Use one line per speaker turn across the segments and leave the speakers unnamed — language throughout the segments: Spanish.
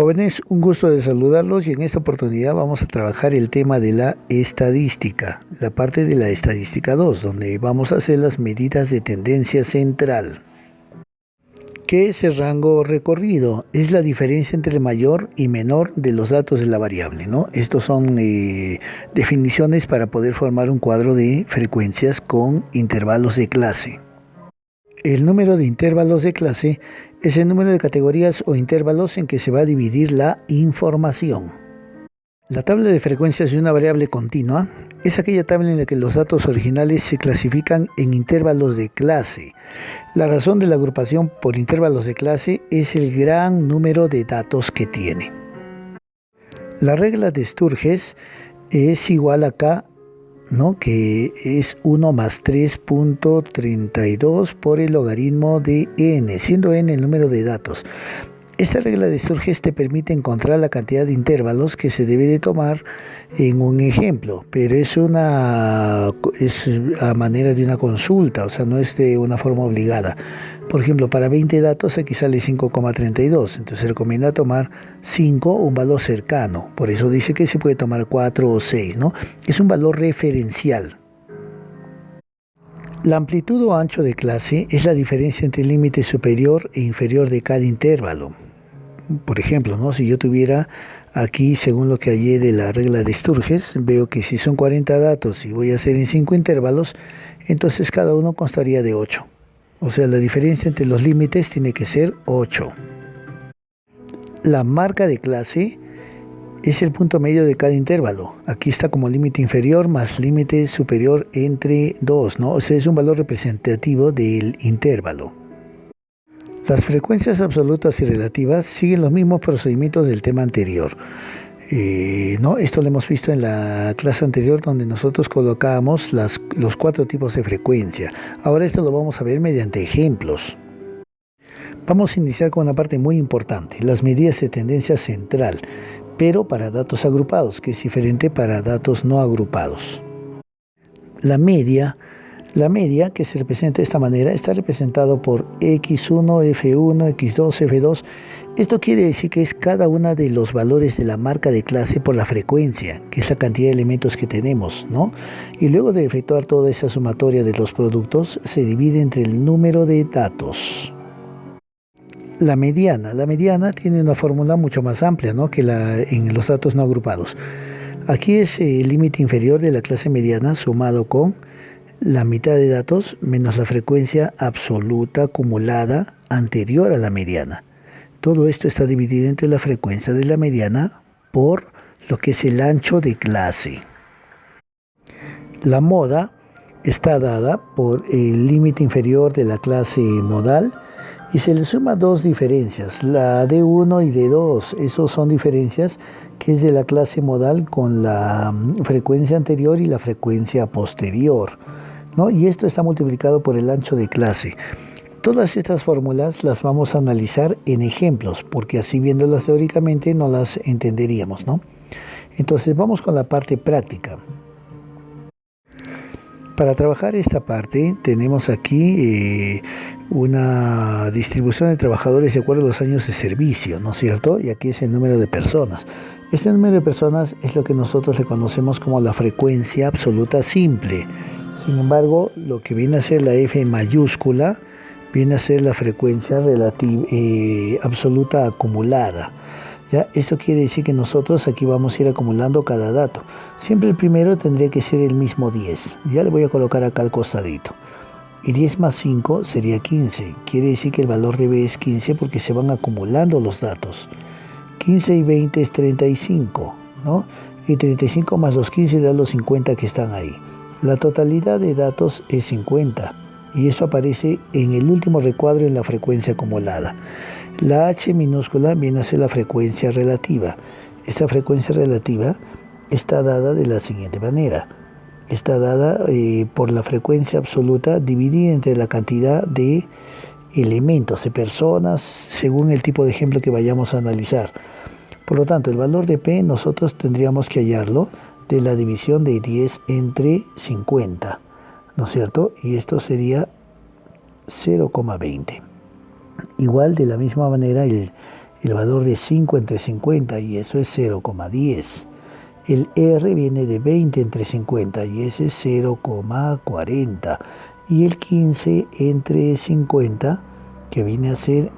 Jóvenes, un gusto de saludarlos y en esta oportunidad vamos a trabajar el tema de la estadística, la parte de la estadística 2, donde vamos a hacer las medidas de tendencia central. ¿Qué es el rango recorrido? Es la diferencia entre el mayor y menor de los datos de la variable, ¿no? Estos son definiciones para poder formar un cuadro de frecuencias con intervalos de clase. El número de intervalos de clase es el número de categorías o intervalos en que se va a dividir la información. La tabla de frecuencias de una variable continua es aquella tabla en la que los datos originales se clasifican en intervalos de clase. La razón de la agrupación por intervalos de clase es el gran número de datos que tiene. La regla de Sturges es igual a K, ¿no? Que es 1 más 3.32 por el logaritmo de n, siendo n el número de datos. Esta regla de Sturges te permite encontrar la cantidad de intervalos que se debe de tomar en un ejemplo, pero es a manera de una consulta, o sea, no es de una forma obligada. Por ejemplo, para 20 datos aquí sale 5,32, entonces se recomienda tomar 5, un valor cercano, por eso dice que se puede tomar 4 o 6, ¿no? Es un valor referencial. La amplitud o ancho de clase es la diferencia entre el límite superior e inferior de cada intervalo. Por ejemplo, ¿no? Si yo tuviera aquí, según lo que hallé de la regla de Sturges, veo que si son 40 datos y voy a hacer en 5 intervalos, entonces cada uno constaría de 8. O sea, la diferencia entre los límites tiene que ser 8. La marca de clase es el punto medio de cada intervalo. Aquí está como límite inferior más límite superior entre 2, ¿no? O sea, es un valor representativo del intervalo. Las frecuencias absolutas y relativas siguen los mismos procedimientos del tema anterior. ¿No? Esto lo hemos visto en la clase anterior donde nosotros colocábamos los 4 tipos de frecuencia. Ahora esto lo vamos a ver mediante ejemplos. Vamos a iniciar con una parte muy importante, las medidas de tendencia central, pero para datos agrupados, que es diferente para datos no agrupados. La media, que se representa de esta manera, está representado por X1, F1, X2, F2. Esto quiere decir que es cada uno de los valores de la marca de clase por la frecuencia, que es la cantidad de elementos que tenemos, ¿no? Y luego de efectuar toda esa sumatoria de los productos, se divide entre el número de datos. La mediana tiene una fórmula mucho más amplia, ¿no? Que en los datos no agrupados. Aquí es el límite inferior de la clase mediana sumado con la mitad de datos menos la frecuencia absoluta acumulada anterior a la mediana. Todo esto está dividido entre la frecuencia de la mediana por lo que es el ancho de clase. La moda está dada por el límite inferior de la clase modal y se le suma dos diferencias, la D1 y D2. Esos son diferencias que es de la clase modal con la frecuencia anterior y la frecuencia posterior, ¿no? Y esto está multiplicado por el ancho de clase. Todas estas fórmulas las vamos a analizar en ejemplos, porque así viéndolas teóricamente no las entenderíamos, ¿no? Entonces vamos con la parte práctica. Para trabajar esta parte tenemos aquí una distribución de trabajadores de acuerdo a los años de servicio, ¿no es cierto? Y aquí es el número de personas. Este número de personas es lo que nosotros le conocemos como la frecuencia absoluta simple. Sin embargo, lo que viene a ser la F mayúscula viene a ser la frecuencia absoluta acumulada. ¿Ya? Esto quiere decir que nosotros aquí vamos a ir acumulando cada dato. Siempre el primero tendría que ser el mismo 10. Ya le voy a colocar acá al costadito. Y 10 más 5 sería 15. Quiere decir que el valor de B es 15 porque se van acumulando los datos. 15 y 20 es 35, ¿no? Y 35 más los 15 da los 50 que están ahí. La totalidad de datos es 50. Y eso aparece en el último recuadro en la frecuencia acumulada. La H minúscula viene a ser la frecuencia relativa. Esta frecuencia relativa está dada de la siguiente manera. Está dada por la frecuencia absoluta dividida entre la cantidad de elementos, de personas, según el tipo de ejemplo que vayamos a analizar. Por lo tanto, el valor de P nosotros tendríamos que hallarlo de la división de 10 entre 50, ¿no es cierto? Y esto sería 0,20. Igual, de la misma manera, el el valor de 5 entre 50 y eso es 0,10. El R viene de 20 entre 50 y ese es 0,40. Y el 15 entre 50 que viene a ser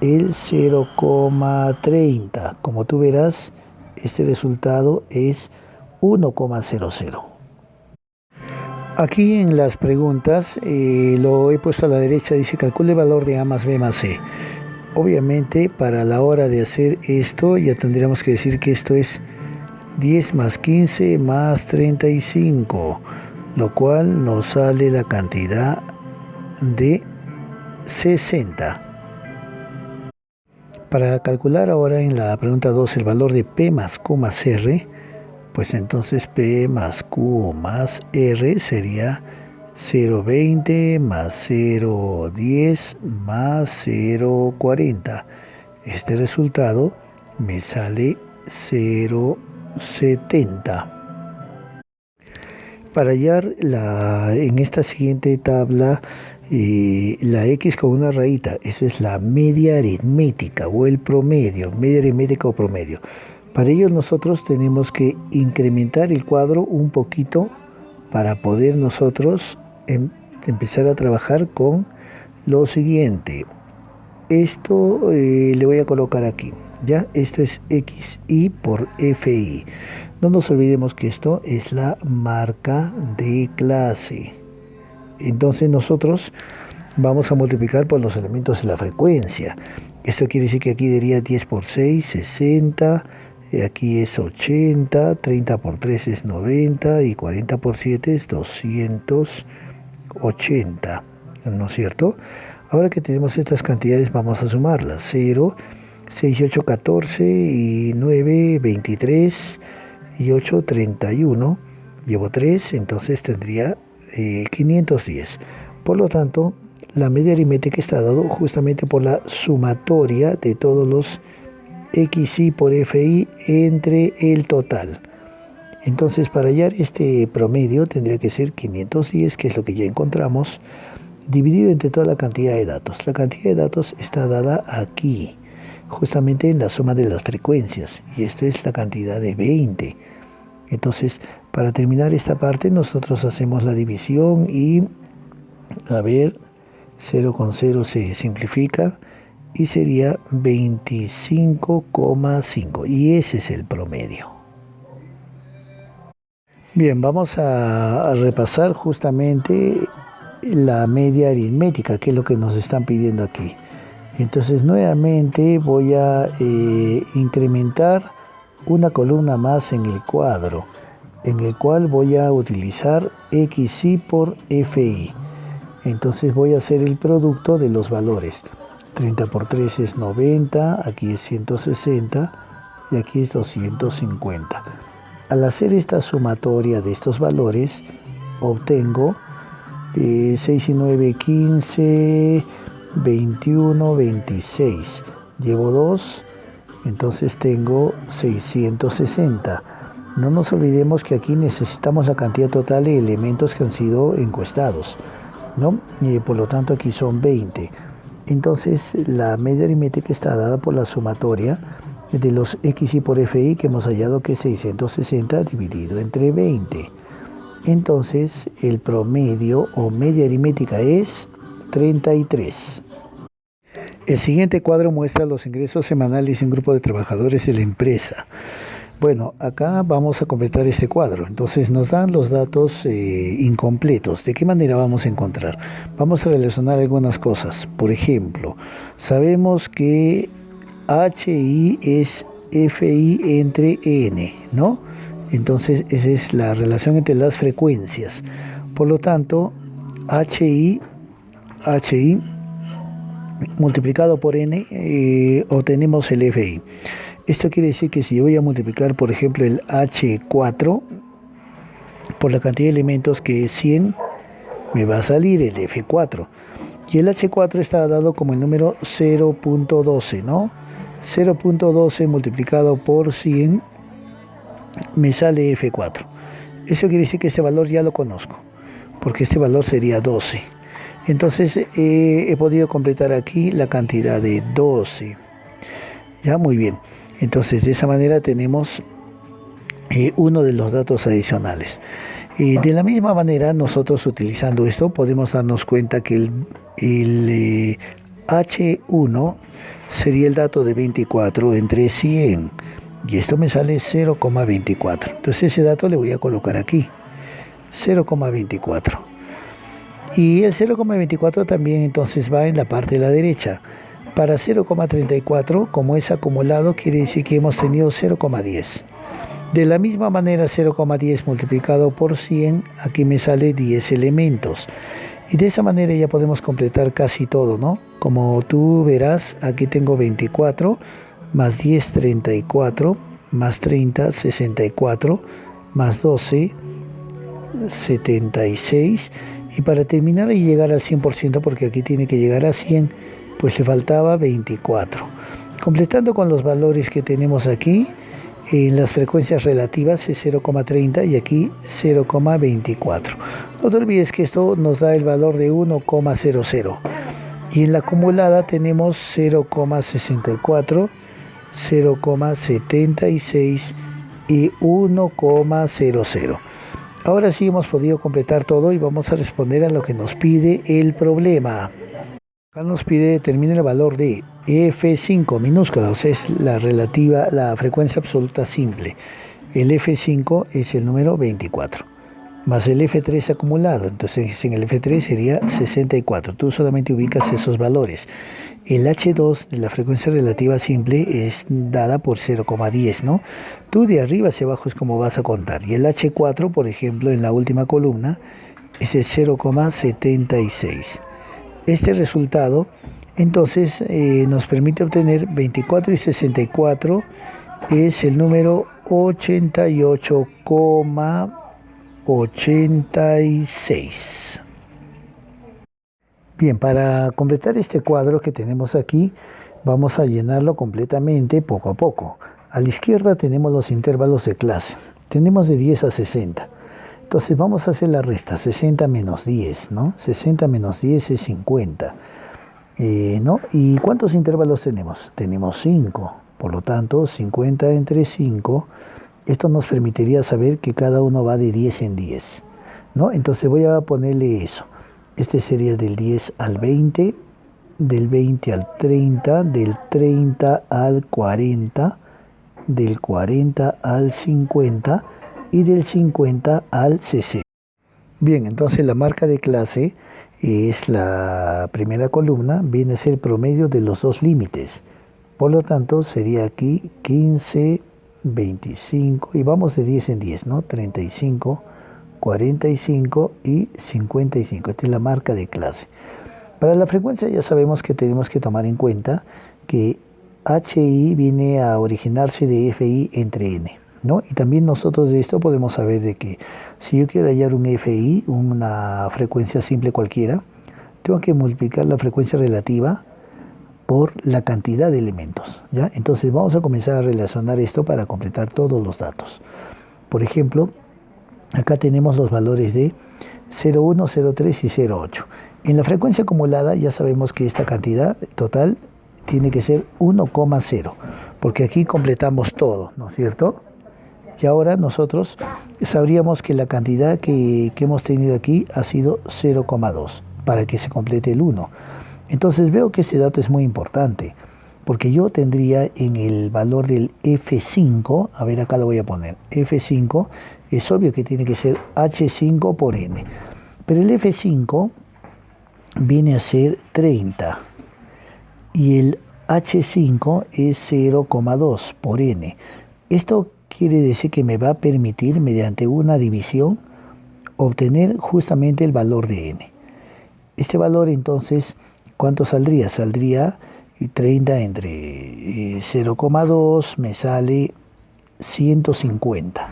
el 0,30. Como tú verás, este resultado es 1,00. Aquí en las preguntas lo he puesto a la derecha, dice calcule el valor de A más B más C. Obviamente para la hora de hacer esto ya tendríamos que decir que esto es 10 más 15 más 35, lo cual nos sale la cantidad de 60. Para calcular ahora en la pregunta 2 el valor de P más Q más R, pues entonces P más Q más R sería 0,20 más 0,10 más 0,40. Este resultado me sale 0,70. Para hallar en esta siguiente tabla la X con una rayita, eso es la media aritmética o el promedio, media aritmética o promedio. Para ello nosotros tenemos que incrementar el cuadro un poquito para poder nosotros empezar a trabajar con lo siguiente. Esto le voy a colocar aquí, ¿ya? Esto es XI por FI. No nos olvidemos que esto es la marca de clase. Entonces nosotros vamos a multiplicar por los elementos de la frecuencia. Esto quiere decir que aquí diría 10 por 6, 60, aquí es 80, 30 por 3 es 90 y 40 por 7 es 280, ¿no es cierto? Ahora que tenemos estas cantidades vamos a sumarlas. 0, 6 y 8, 14 y 9, 23 y 8, 31. Llevo 3, entonces tendría 510. Por lo tanto, la media aritmética está dado justamente por la sumatoria de todos los XI por FI entre el total. Entonces, para hallar este promedio tendría que ser 510, que es lo que ya encontramos, dividido entre toda la cantidad de datos. La cantidad de datos está dada aquí, justamente en la suma de las frecuencias, y esto es la cantidad de 20. Entonces, para terminar esta parte, nosotros hacemos la división y, a ver, 0 con 0 se simplifica y sería 25,5. Y ese es el promedio. Bien, vamos a repasar justamente la media aritmética, que es lo que nos están pidiendo aquí. Entonces, nuevamente voy a incrementar una columna más en el cuadro, en el cual voy a utilizar XI por FI. Entonces voy a hacer el producto de los valores. 30 por 3 es 90, aquí es 160 y aquí es 250. Al hacer esta sumatoria de estos valores, obtengo 6 y 9, 15, 21, 26. Llevo 2, entonces tengo 660. No nos olvidemos que aquí necesitamos la cantidad total de elementos que han sido encuestados, ¿no? Y por lo tanto aquí son 20. Entonces la media aritmética está dada por la sumatoria de los XI por FI que hemos hallado que es 660 dividido entre 20. Entonces el promedio o media aritmética es 33. El siguiente cuadro muestra los ingresos semanales de un grupo de trabajadores de la empresa. Bueno, acá vamos a completar este cuadro. Entonces nos dan los datos incompletos. ¿De qué manera vamos a encontrar? Vamos a relacionar algunas cosas. Por ejemplo, sabemos que HI es FI entre N, ¿no? Entonces esa es la relación entre las frecuencias. Por lo tanto, HI multiplicado por N obtenemos el FI. Esto quiere decir que si yo voy a multiplicar, por ejemplo, el H4 por la cantidad de elementos que es 100, me va a salir el F4. Y el H4 está dado como el número 0.12, ¿no? 0.12 multiplicado por 100 me sale F4. Eso quiere decir que este valor ya lo conozco, porque este valor sería 12. Entonces he podido completar aquí la cantidad de 12. Ya, muy bien. Entonces, de esa manera tenemos uno de los datos adicionales. De la misma manera, nosotros utilizando esto podemos darnos cuenta que el H1 sería el dato de 24 entre 100 y esto me sale 0,24. Entonces ese dato le voy a colocar aquí, 0,24. Y el 0,24 también entonces va en la parte de la derecha. Para 0,34, como es acumulado, quiere decir que hemos tenido 0,10. De la misma manera, 0,10 multiplicado por 100, aquí me sale 10 elementos. Y de esa manera ya podemos completar casi todo, ¿no? Como tú verás, aquí tengo 24, más 10, 34, más 30, 64, más 12, 76. Y para terminar y llegar al 100%, porque aquí tiene que llegar a 100, pues le faltaba 24. Completando con los valores que tenemos aquí, en las frecuencias relativas es 0,30 y aquí 0,24. No te olvides que esto nos da el valor de 1,00. Y en la acumulada tenemos 0,64, 0,76 y 1,00. Ahora sí hemos podido completar todo y vamos a responder a lo que nos pide el problema. Acá nos pide determinar el valor de F5 minúscula, o sea, es la frecuencia absoluta simple. El F5 es el número 24, más el F3 acumulado, entonces en el F3 sería 64. Tú solamente ubicas esos valores. El H2 de la frecuencia relativa simple es dada por 0,10, ¿no? Tú de arriba hacia abajo es como vas a contar. Y el H4, por ejemplo, en la última columna, es el 0,76. Este resultado entonces nos permite obtener 24 y 64 es el número 88,86. Bien, para completar este cuadro que tenemos aquí, vamos a llenarlo completamente poco a poco. A la izquierda tenemos los intervalos de clase. Tenemos de 10 a 60. Entonces vamos a hacer la resta, 60 menos 10, ¿no? 60 menos 10 es 50, ¿no? ¿Y cuántos intervalos tenemos? Tenemos 5, por lo tanto 50 entre 5, esto nos permitiría saber que cada uno va de 10 en 10, ¿no? Entonces voy a ponerle eso. Este sería del 10 al 20, del 20 al 30, del 30 al 40, del 40 al 50 y del 50 al 60. Bien, entonces la marca de clase es la primera columna, viene a ser el promedio de los dos límites. Por lo tanto, sería aquí 15, 25, y vamos de 10 en 10, ¿no? 35, 45 y 55. Esta es la marca de clase. Para la frecuencia ya sabemos que tenemos que tomar en cuenta que HI viene a originarse de FI entre N, ¿no? Y también nosotros de esto podemos saber de que si yo quiero hallar un FI, una frecuencia simple cualquiera, tengo que multiplicar la frecuencia relativa por la cantidad de elementos, ¿ya? Entonces vamos a comenzar a relacionar esto para completar todos los datos. Por ejemplo, acá tenemos los valores de 0,1, 0,3 y 0,8. En la frecuencia acumulada ya sabemos que esta cantidad total tiene que ser 1,0, porque aquí completamos todo, ¿no es cierto? Y ahora nosotros sabríamos que la cantidad que hemos tenido aquí ha sido 0,2 para que se complete el 1. Entonces veo que este dato es muy importante, porque yo tendría en el valor del F5, a ver acá lo voy a poner, F5, es obvio que tiene que ser H5 por N, pero el F5 viene a ser 30 y el H5 es 0,2 por N. Esto quiere decir que me va a permitir, mediante una división, obtener justamente el valor de N. Este valor entonces, ¿cuánto saldría? Saldría 30 entre 0,2, me sale 150,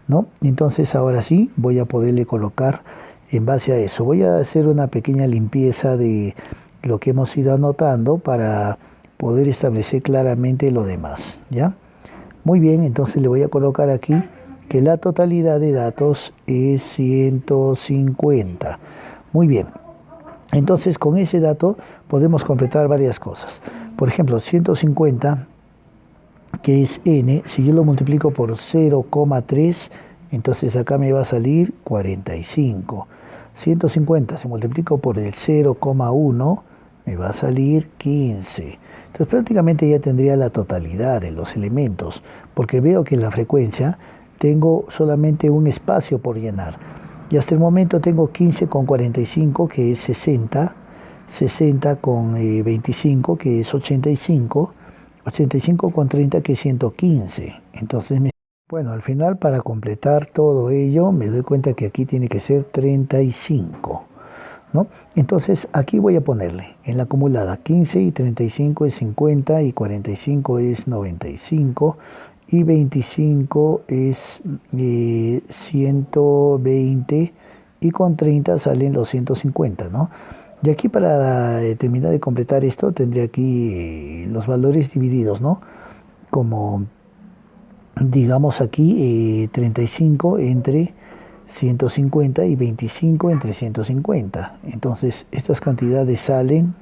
¿no? Entonces ahora sí voy a poderle colocar en base a eso. Voy a hacer una pequeña limpieza de lo que hemos ido anotando para poder establecer claramente lo demás, ¿ya? Muy bien, entonces le voy a colocar aquí que la totalidad de datos es 150. Muy bien. Entonces con ese dato podemos completar varias cosas. Por ejemplo, 150 que es n, si yo lo multiplico por 0,3, entonces acá me va a salir 45. 150, si multiplico por el 0,1, me va a salir 15. Entonces prácticamente ya tendría la totalidad de los elementos, porque veo que en la frecuencia tengo solamente un espacio por llenar. Y hasta el momento tengo 15 con 45, que es 60, 60 con 25, que es 85, 85 con 30, que es 115. Entonces, bueno, al final para completar todo ello, me doy cuenta que aquí tiene que ser 35. ¿No? Entonces aquí voy a ponerle en la acumulada 15 y 35 es 50 y 45 es 95 y 25 es 120 y con 30 salen los 150, ¿no? Y aquí para terminar de completar esto tendré aquí los valores divididos, ¿no? Como digamos aquí 35 entre 150 y 25 entre 150. Entonces estas cantidades salen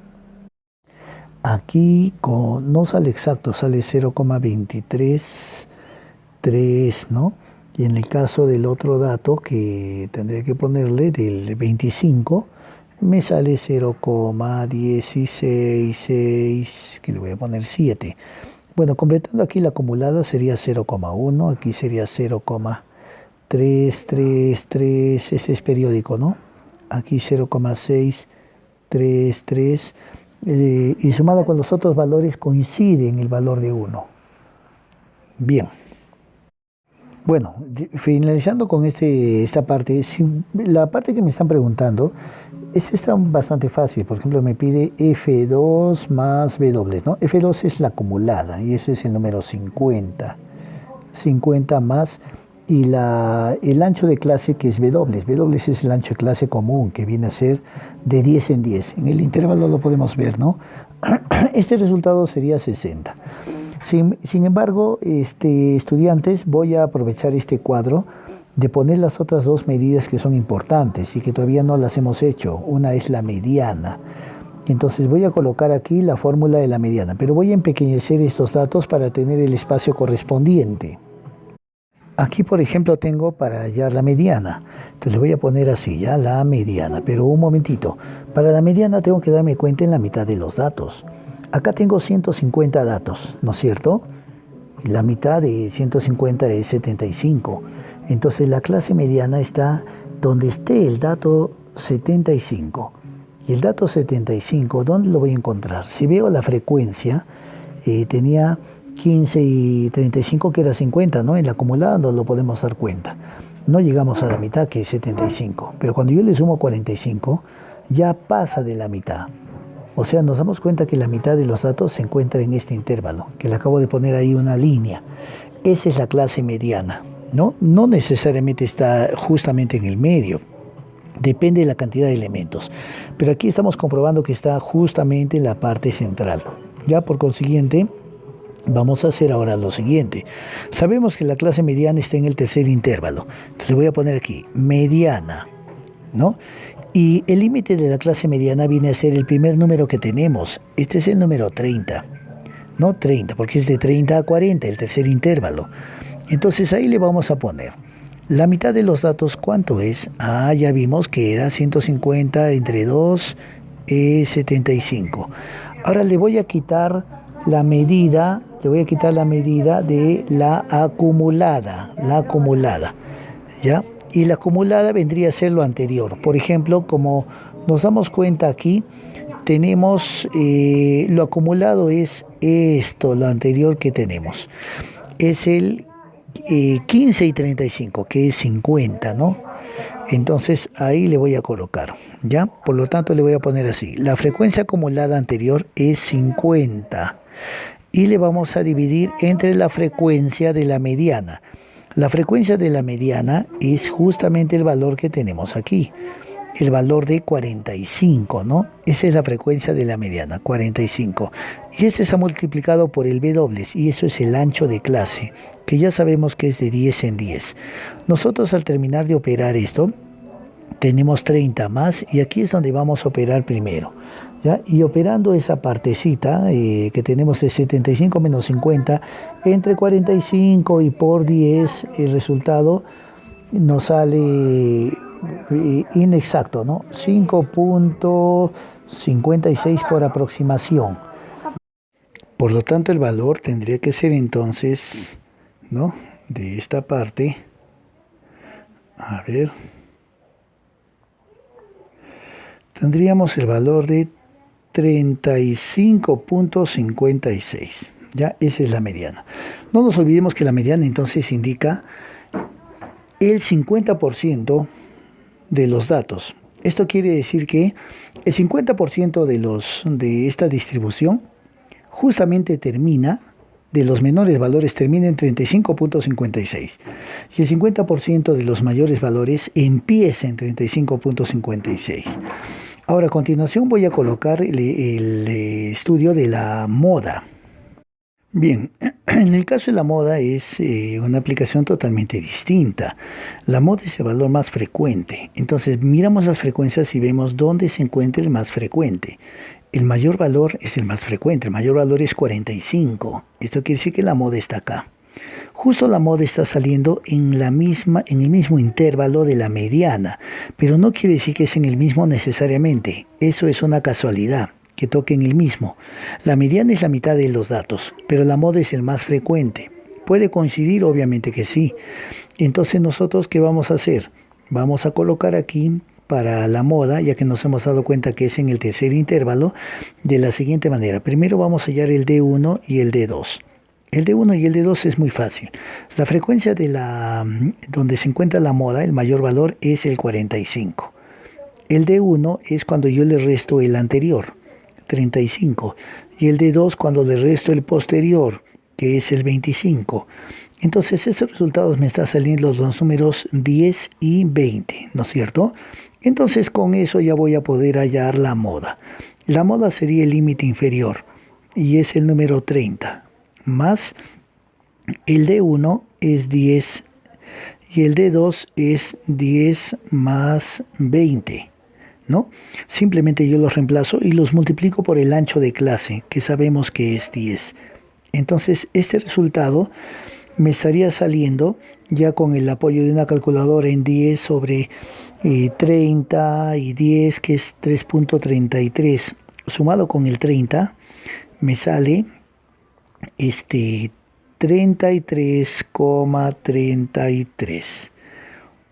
aquí, no sale exacto, sale 0,233, ¿no? Y en el caso del otro dato que tendré que ponerle del 25, me sale 0,166, que le voy a poner 7. Bueno, completando aquí la acumulada sería 0,1, aquí sería 0,333, ese es periódico, ¿no? Aquí 0,633, y sumado con los otros valores coincide en el valor de 1. Bien. Bueno, finalizando con esta parte, la parte que me están preguntando, está bastante fácil. Por ejemplo, me pide F2 más W, ¿no? F2 es la acumulada y ese es el número 50. 50 más y el ancho de clase que es W. W es el ancho de clase común que viene a ser de 10 en 10. En el intervalo lo podemos ver, ¿no? Este resultado sería 60. Sin embargo, estudiantes, voy a aprovechar este cuadro de poner las otras dos medidas que son importantes y que todavía no las hemos hecho. Una es la mediana. Entonces voy a colocar aquí la fórmula de la mediana, pero voy a empequeñecer estos datos para tener el espacio correspondiente. Aquí, por ejemplo, tengo para hallar la mediana. Entonces le voy a poner así, ya la mediana. Pero un momentito. Para la mediana tengo que darme cuenta en la mitad de los datos. Acá tengo 150 datos, ¿no es cierto? La mitad de 150 es 75. Entonces la clase mediana está donde esté el dato 75. Y el dato 75, ¿dónde lo voy a encontrar? Si veo la frecuencia, tenía 15 y 35 que era 50, ¿no? En la acumulada no lo podemos dar cuenta. No llegamos a la mitad, que es 75. Pero cuando yo le sumo 45, ya pasa de la mitad. O sea, nos damos cuenta que la mitad de los datos se encuentra en este intervalo, que le acabo de poner ahí una línea. Esa es la clase mediana, ¿no? No necesariamente está justamente en el medio. Depende de la cantidad de elementos. Pero aquí estamos comprobando que está justamente en la parte central. Ya por consiguiente, vamos a hacer ahora lo siguiente. Sabemos que la clase mediana está en el tercer intervalo. Le voy a poner aquí, mediana, ¿no? Y el límite de la clase mediana viene a ser el primer número que tenemos. Este es el número 30. No 30, porque es de 30 a 40, el tercer intervalo. Entonces ahí le vamos a poner la mitad de los datos, ¿cuánto es? Ah, ya vimos que era 150 entre 2 es 75. Ahora le voy a quitar la medida, de la acumulada, ¿ya? Y la acumulada vendría a ser lo anterior. Por ejemplo, como nos damos cuenta aquí, tenemos lo acumulado es esto, lo anterior que tenemos. Es el 15 y 35, que es 50, ¿no? Entonces ahí le voy a colocar, ¿ya? Por lo tanto le voy a poner así. La frecuencia acumulada anterior es 50 y le vamos a dividir entre la frecuencia de la mediana. La frecuencia de la mediana es justamente el valor que tenemos aquí, el valor de 45, ¿no? Esa es la frecuencia de la mediana, 45. Y esto está multiplicado por el W, y eso es el ancho de clase, que ya sabemos que es de 10 en 10. Nosotros al terminar de operar esto, tenemos 30 más, y aquí es donde vamos a operar primero. ¿Ya? Y operando esa partecita que tenemos de 75 menos 50 entre 45 y por 10, el resultado nos sale inexacto, ¿no? 5,56 por aproximación. Por lo tanto, el valor tendría que ser entonces, ¿no? De esta parte, a ver, tendríamos el valor de 35,56. Ya, esa es la mediana. No nos olvidemos que la mediana entonces indica el 50% de los datos. Esto quiere decir que el 50% de esta distribución justamente termina, de los menores valores termina en 35,56 y el 50% de los mayores valores empieza en 35,56. Ahora, a continuación voy a colocar el estudio de la moda. Bien, en el caso de la moda es una aplicación totalmente distinta. La moda es el valor más frecuente. Entonces miramos las frecuencias y vemos dónde se encuentra el más frecuente. El mayor valor es el más frecuente, el mayor valor es 45. Esto quiere decir que la moda está acá. Justo la moda está saliendo en el mismo intervalo de la mediana, pero no quiere decir que es en el mismo necesariamente. Eso es una casualidad, que toque en el mismo. La mediana es la mitad de los datos, pero la moda es el más frecuente. ¿Puede coincidir? Obviamente que sí. Entonces nosotros, ¿qué vamos a hacer? Vamos a colocar aquí para la moda, ya que nos hemos dado cuenta que es en el tercer intervalo, de la siguiente manera. Primero vamos a hallar el D1 y el D2. El D1 y el D2 es muy fácil. La frecuencia donde se encuentra la moda, el mayor valor es el 45. El D1 es cuando yo le resto el anterior, 35. Y el D2 cuando le resto el posterior, que es el 25. Entonces estos resultados me están saliendo los números 10 y 20, ¿no es cierto? Entonces con eso ya voy a poder hallar la moda. La moda sería el límite inferior y es el número 30. Más el D1 es 10 y el D2 es 10 más 20, ¿no? Simplemente yo los reemplazo y los multiplico por el ancho de clase, que sabemos que es 10. Entonces este resultado me estaría saliendo ya con el apoyo de una calculadora en 10 sobre 30 y 10, que es 3,33. Sumado con el 30 me sale 33,33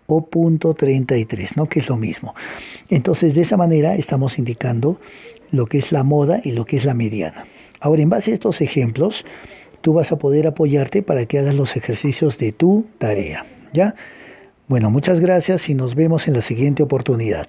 o punto 33, ¿no? Que es lo mismo. Entonces, de esa manera estamos indicando lo que es la moda y lo que es la mediana. Ahora, en base a estos ejemplos, tú vas a poder apoyarte para que hagas los ejercicios de tu tarea, ¿ya? Bueno, muchas gracias y nos vemos en la siguiente oportunidad.